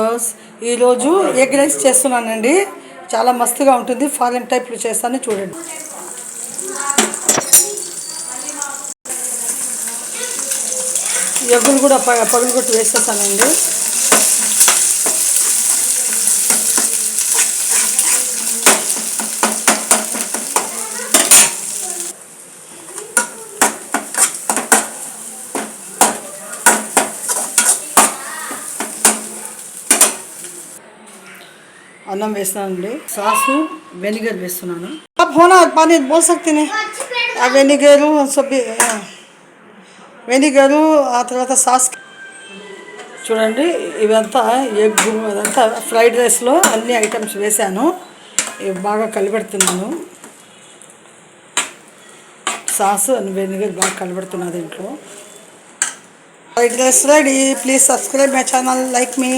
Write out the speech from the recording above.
Viewers, ఈరోజు egg rice చేస్తున్నానండి. చాలా మస్తుగా ఉంటుంది. ఫారెన్ టైప్లో చేస్తాను, చూడండి. ఎగ్గులు కూడా పగలగొట్టి వేసేస్తానండి. అన్నం వేస్తానండి. సాసు వెనిగర్ వేస్తున్నాను. పోనా పానీ బోల్ సక్తి ఆ వెనిగరు వెనిగరు, ఆ తర్వాత సాస్. చూడండి, ఇవంతా ఎగ్, అదంతా ఫ్రైడ్ రైస్లో అన్ని ఐటమ్స్ వేసాను. ఇవి బాగా కలిపెడుతున్నాను. సాసు అండ్ వెనిగర్ బాగా కలిపెడుతున్నా దీంట్లో. Fried rice ready. Please subscribe my channel, like me.